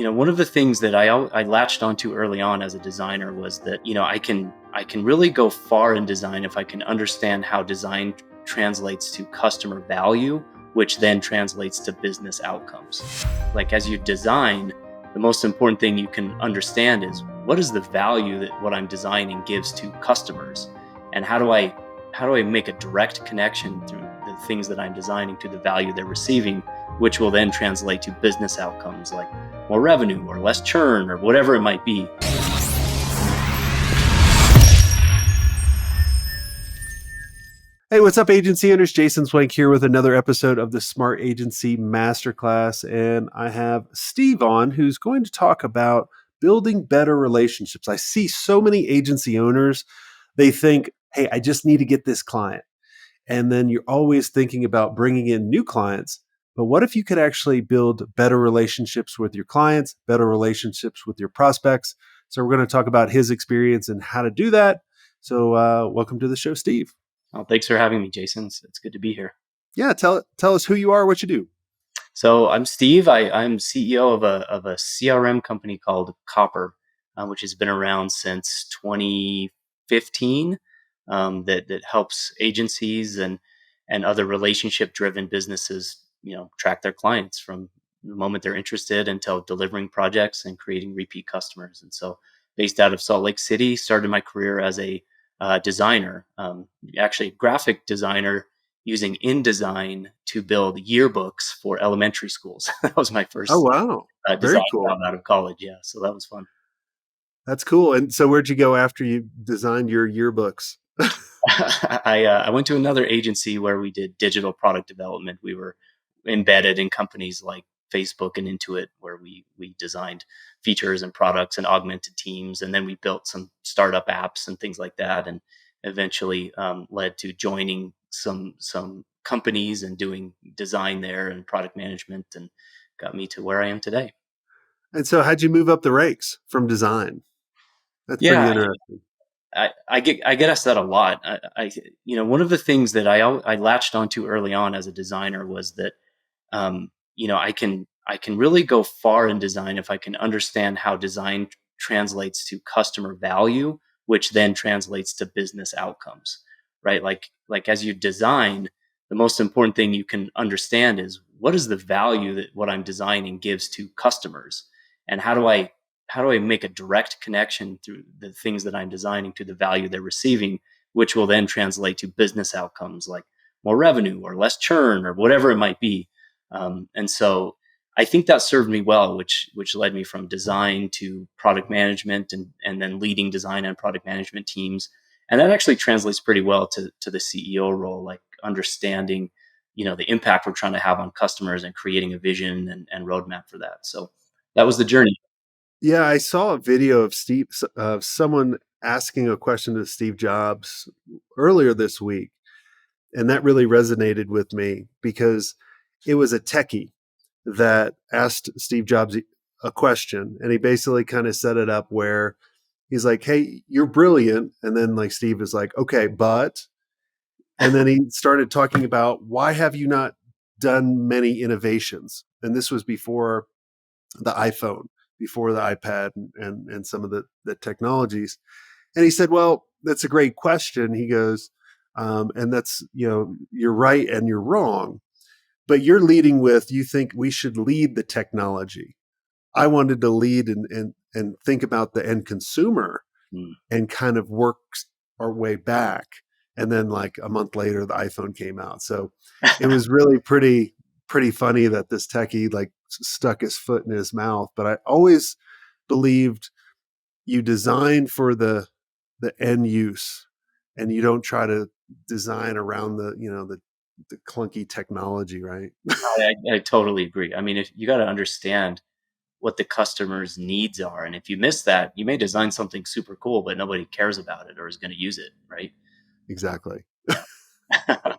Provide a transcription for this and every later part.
one of the things that I latched onto early on as a designer was that, I can really go far in design if I can understand how design translates to customer value, which then translates to business outcomes. Like as you design, the most important thing you can understand is what is the value that what I'm designing gives to customers, and how do I make a direct connection through the things that I'm designing to the value they're receiving, which will then translate to business outcomes like more revenue or less churn or whatever it might be. Hey, what's up, agency owners? Jason Swenk here with another episode of the Smart Agency Masterclass. And I have Steve on, who's going to talk about building better relationships. I see so many agency owners, they think, hey, I just need to get this client. And then you're always thinking about bringing in new clients. But what if you could actually build better relationships with your clients, better relationships with your prospects? So we're going to talk about his experience and how to do that. So welcome to the show, Steve. Well, thanks for having me, Jason. It's good to be here. Yeah, tell us who you are, what you do. So I'm Steve. I'm CEO of a CRM company called Copper, which has been around since 2015. That helps agencies and other relationship driven businesses, track their clients from the moment they're interested until delivering projects and creating repeat customers. And so, based out of Salt Lake City, started my career as a designer, actually graphic designer, using InDesign to build yearbooks for elementary schools. That was my Oh, first wow. design Very cool. job out of college. Yeah, so that was fun. That's cool. And so where'd you go after you designed your yearbooks? I went to another agency where we did digital product development. We were embedded in companies like Facebook and Intuit, where we designed features and products and augmented teams, and then we built some startup apps and things like that, and eventually led to joining some companies and doing design there and product management, and got me to where I am today. And so how'd you move up the ranks from design? That's pretty Yeah, interesting. I get asked that a lot. One of the things that I latched onto early on as a designer was that I can really go far in design if I can understand how design translates to customer value, which then translates to business outcomes, right? Like as you design, the most important thing you can understand is what is the value that what I'm designing gives to customers, and how do I make a direct connection through the things that I'm designing to the value they're receiving, which will then translate to business outcomes like more revenue or less churn or whatever it might be. And so I think that served me well, which led me from design to product management, and then leading design and product management teams. And that actually translates pretty well to the CEO role, like understanding, the impact we're trying to have on customers and creating a vision and roadmap for that. So that was the journey. Yeah, I saw a video of someone asking a question to Steve Jobs earlier this week. And that really resonated with me because it was a techie that asked Steve Jobs a question. And he basically kind of set it up where he's like, hey, you're brilliant. And then like Steve is like, okay, but, and then he started talking about why have you not done many innovations? And this was before the iPhone, before the iPad and some of the technologies. And he said, well, that's a great question. He goes, and that's, you're right and you're wrong, but you're leading with, you think we should lead the technology. I wanted to lead and think about the end consumer Mm. and kind of work our way back. And then like a month later, the iPhone came out. So it was really pretty funny that this techie like stuck his foot in his mouth. But I always believed you design for the end use, and you don't try to design around the clunky technology, right? I totally agree. I mean, if you got to understand what the customer's needs are, and if you miss that, you may design something super cool, but nobody cares about it or is going to use it, right? Exactly. Yeah.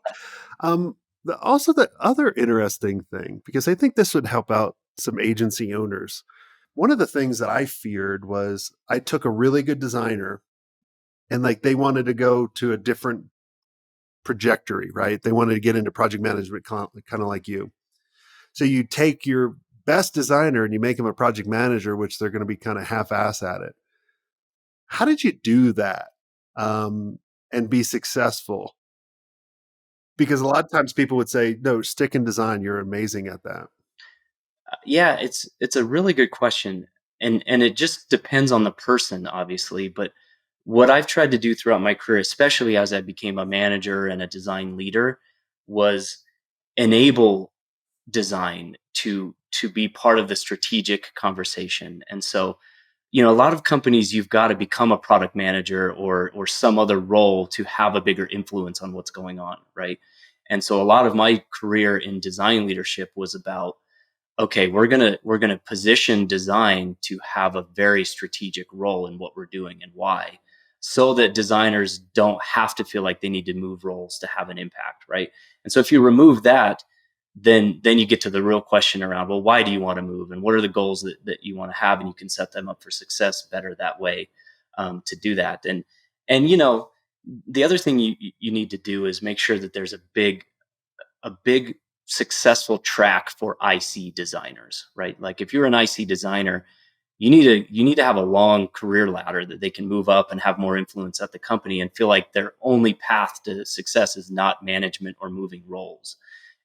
Also, the other interesting thing, because I think this would help out some agency owners. One of the things that I feared was I took a really good designer and like they wanted to go to a different trajectory, right? They wanted to get into project management, kind of like you. So you take your best designer and you make them a project manager, which they're going to be kind of half-ass at it. How did you do that and be successful? Because a lot of times people would say, no, stick in design. You're amazing at that. Yeah, it's a really good question, and it just depends on the person, obviously. But what I've tried to do throughout my career, especially as I became a manager and a design leader, was enable design to be part of the strategic conversation. And so, a lot of companies, you've got to become a product manager or some other role to have a bigger influence on what's going on, right? And so a lot of my career in design leadership was about, okay, we're gonna position design to have a very strategic role in what we're doing and why, so that designers don't have to feel like they need to move roles to have an impact, right? And so if you remove that, then you get to the real question around, well, why do you want to move, and what are the goals that you want to have, and you can set them up for success better that way, to do that. And the other thing you need to do is make sure that there's a big successful track for IC designers, right? Like if you're an IC designer, you need to have a long career ladder that they can move up and have more influence at the company and feel like their only path to success is not management or moving roles.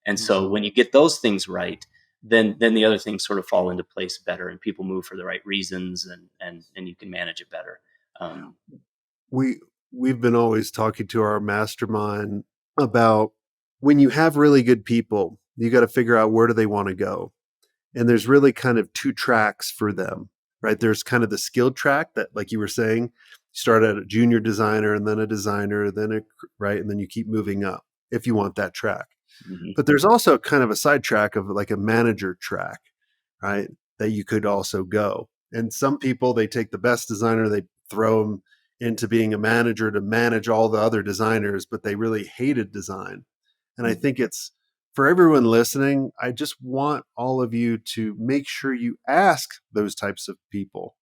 And so Mhm. when you get those things right, then the other things sort of fall into place better, and people move for the right reasons, and you can manage it better. Um, we we've been always talking to our mastermind about when you have really good people, you got to figure out where do they want to go. And there's really kind of two tracks for them, right? There's kind of the skilled track that, like you were saying, you start at a junior designer and then a designer, then a right, and then you keep moving up if you want that track. mhm. But there's also kind of a side track of like a manager track, right? That you could also go. And some people, they take the best designer, they throw them into being a manager to manage all the other designers, but they really hated design. And I think it's for everyone listening, I just want all of you to make sure you ask those types of people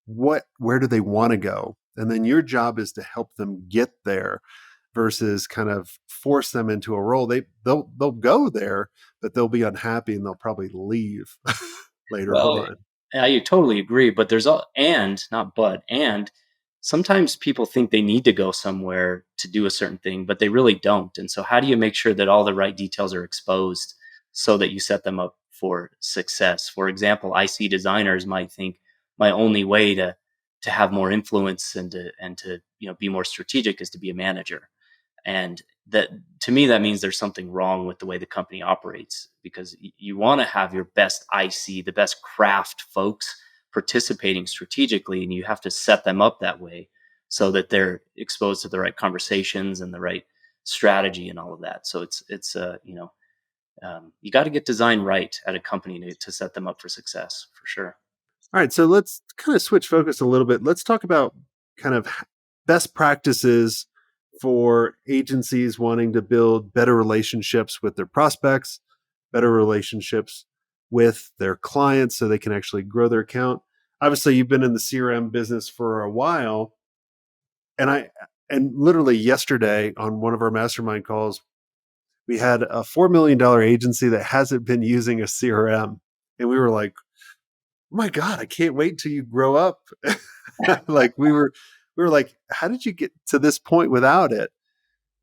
where do they want to go? And then your job is to help them get there versus kind of force them into a role. They'll go there, but they'll be unhappy and they'll probably leave later Well, on. I totally agree, but there's all and not but and sometimes people think they need to go somewhere to do a certain thing, but they really don't. And so how do you make sure that all the right details are exposed so that you set them up for success? For example, IC designers might think my only way to have more influence and to be more strategic is to be a manager. And that, to me, that means there's something wrong with the way the company operates, because you want to have your best IC, the best craft folks participating strategically, and you have to set them up that way so that they're exposed to the right conversations and the right strategy and all of that. So you got to get design right at a company to set them up for success, for sure. All right, so let's kind of switch focus a little bit. Let's talk about kind of best practices for agencies wanting to build better relationships with their prospects, better relationships with their clients so they can actually grow their account. Obviously, you've been in the CRM business for a while, and and literally yesterday on one of our mastermind calls, we had a $4 million agency that hasn't been using a CRM, and we were like, oh my god, I can't wait till you grow up. Like we were like, how did you get to this point without it?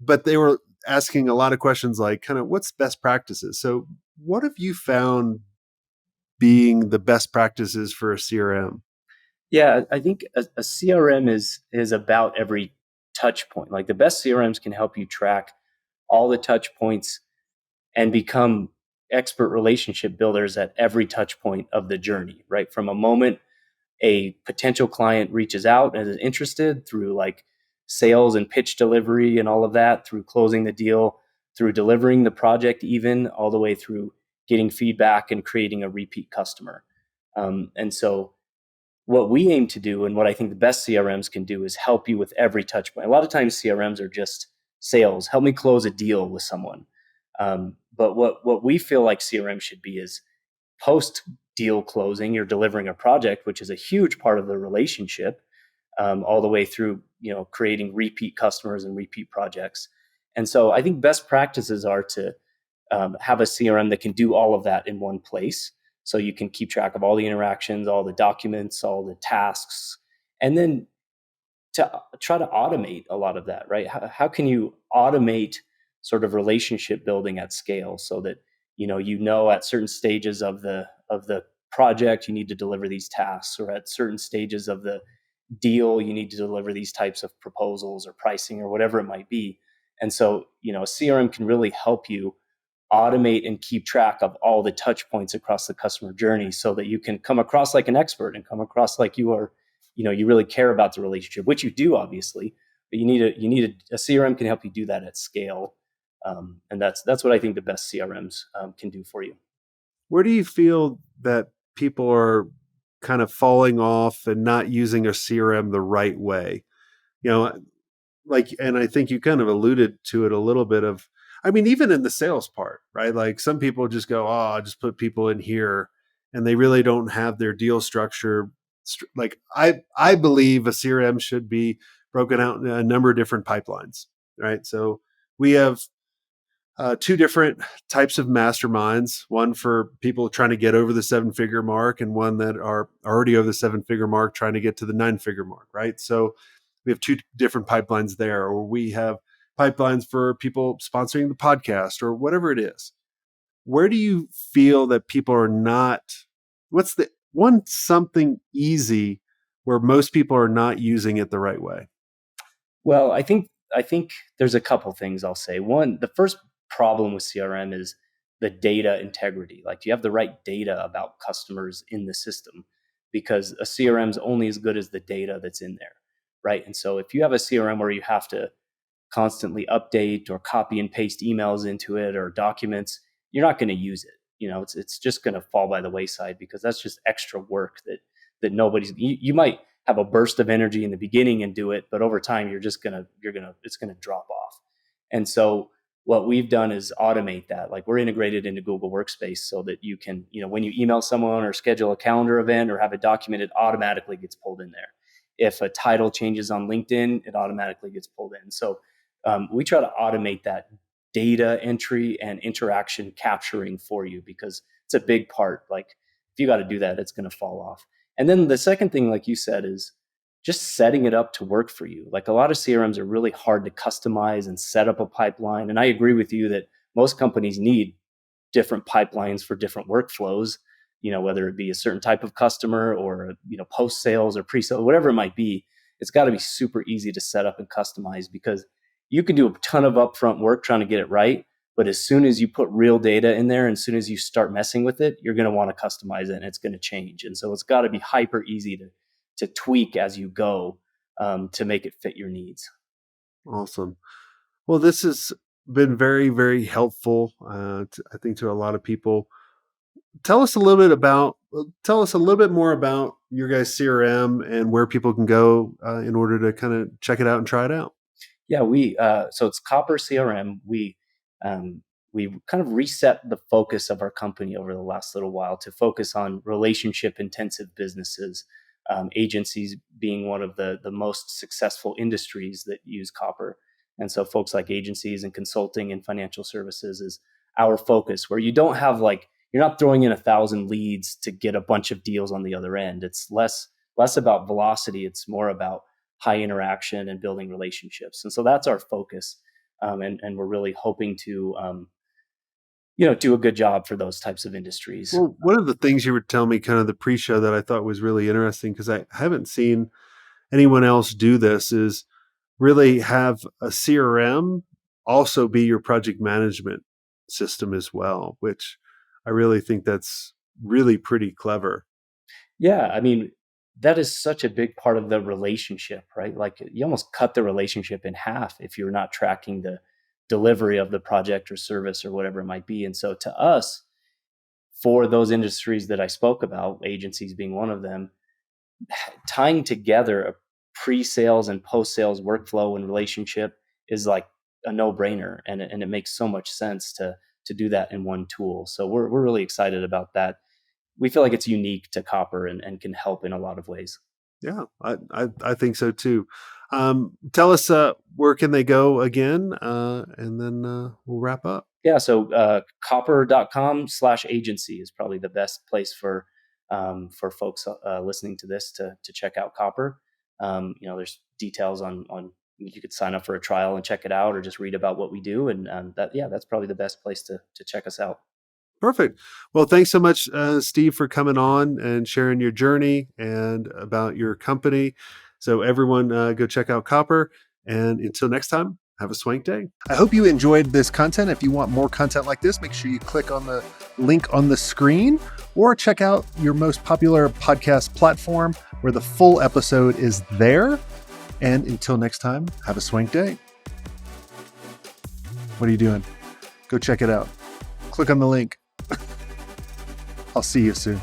But they were asking a lot of questions like kind of what's best practices. So what have you found being the best practices for a CRM? Yeah, I think a CRM is about every touch point. Like the best CRMs can help you track all the touch points and become expert relationship builders at every touch point of the journey, right? From a moment a potential client reaches out and is interested, through like sales and pitch delivery and all of that, through closing the deal, through delivering the project, even all the way through getting feedback and creating a repeat customer. And so what we aim to do, and what I think the best CRMs can do, is help you with every touch point. A lot of times CRMs are just sales. Help me close a deal with someone. But what we feel like CRM should be is post deal closing. You're delivering a project, which is a huge part of the relationship, all the way through creating repeat customers and repeat projects. And so I think best practices are to have a CRM that can do all of that in one place, so you can keep track of all the interactions, all the documents, all the tasks, and then to try to automate a lot of that, right? How can you automate sort of relationship building at scale so that at certain stages of the project you need to deliver these tasks, or at certain stages of the deal you need to deliver these types of proposals or pricing or whatever it might be. And so, a CRM can really help you automate and keep track of all the touch points across the customer journey so that you can come across like an expert and come across like you are, you really care about the relationship, which you do obviously, but a CRM can help you do that at scale. And that's what I think the best CRMs can do for you. Where do you feel that people are kind of falling off and not using a CRM the right way? You know, and I think you kind of alluded to it a little bit of, I mean, even in the sales part, right? Like some people just go, oh, I'll just put people in here, and they really don't have their deal structure. Like I believe a CRM should be broken out in a number of different pipelines, right? So we have two different types of masterminds, one for people trying to get over the 7-figure mark, and one that are already over the 7-figure mark trying to get to the 9-figure mark, right? So we have two different pipelines there, or we have pipelines for people sponsoring the podcast or whatever it is. Where do you feel that people are not, what's the one something easy where most people are not using it the right way? Well, I think there's a couple things I'll say. One, the first problem with CRM is the data integrity. Like, do you have the right data about customers in the system? Because a CRM is only as good as the data that's in there, right? And so if you have a CRM where you have to constantly update or copy and paste emails into it or documents, you're not going to use it. It's just going to fall by the wayside because that's just extra work that you might have a burst of energy in the beginning and do it, but over time it's gonna drop off. And so what we've done is automate that. Like, we're integrated into Google Workspace so that you can, when you email someone or schedule a calendar event or have a document, it automatically gets pulled in there. If a title changes on LinkedIn, it automatically gets pulled in. So we try to automate that data entry and interaction capturing for you because it's a big part. Like, if you got to do that, it's going to fall off. And then the second thing, like you said, is just setting it up to work for you. Like, a lot of CRMs are really hard to customize and set up a pipeline. And I agree with you that most companies need different pipelines for different workflows, whether it be a certain type of customer or, post sales or pre sale, whatever it might be. It's got to be super easy to set up and customize because you can do a ton of upfront work trying to get it right. But as soon as you put real data in there and as soon as you start messing with it, you're going to want to customize it and it's going to change. And so it's got to be hyper easy to tweak as you go to make it fit your needs. Awesome. Well, this has been very, very helpful, I think, to a lot of people. Tell us a little bit more about your guys' CRM and where people can go in order to kind of check it out and try it out. Yeah, so it's Copper CRM. We kind of reset the focus of our company over the last little while to focus on relationship intensive businesses, agencies being one of the most successful industries that use Copper. And so folks like agencies and consulting and financial services is our focus, where you don't have like, you're not throwing in 1,000 leads to get a bunch of deals on the other end. It's less about velocity. It's more about high interaction and building relationships. And so that's our focus. And we're really hoping to, do a good job for those types of industries. Well, one of the things you were telling me kind of the pre-show that I thought was really interesting, because I haven't seen anyone else do this, is really have a CRM also be your project management system as well, which I really think that's really pretty clever. Yeah, I mean, that is such a big part of the relationship, right? Like, you almost cut the relationship in half if you're not tracking the delivery of the project or service or whatever it might be. And so to us, for those industries that I spoke about, agencies being one of them, tying together a pre-sales and post-sales workflow and relationship is like a no-brainer, and it makes so much sense to do that in one tool. So we're really excited about that. We feel like it's unique to Copper and can help in a lot of ways. Yeah, I think so too. Tell us where can they go again, and then we'll wrap up. Yeah, so copper.com/agency is probably the best place for folks listening to this to check out Copper. There's details on you could sign up for a trial and check it out, or just read about what we do, and that's probably the best place to check us out. Perfect. Well, thanks so much, Steve, for coming on and sharing your journey and about your company. So everyone, go check out Copper. And until next time, have a swank day. I hope you enjoyed this content. If you want more content like this, make sure you click on the link on the screen or check out your most popular podcast platform where the full episode is there. And until next time, have a swank day. What are you doing? Go check it out. Click on the link. I'll see you soon.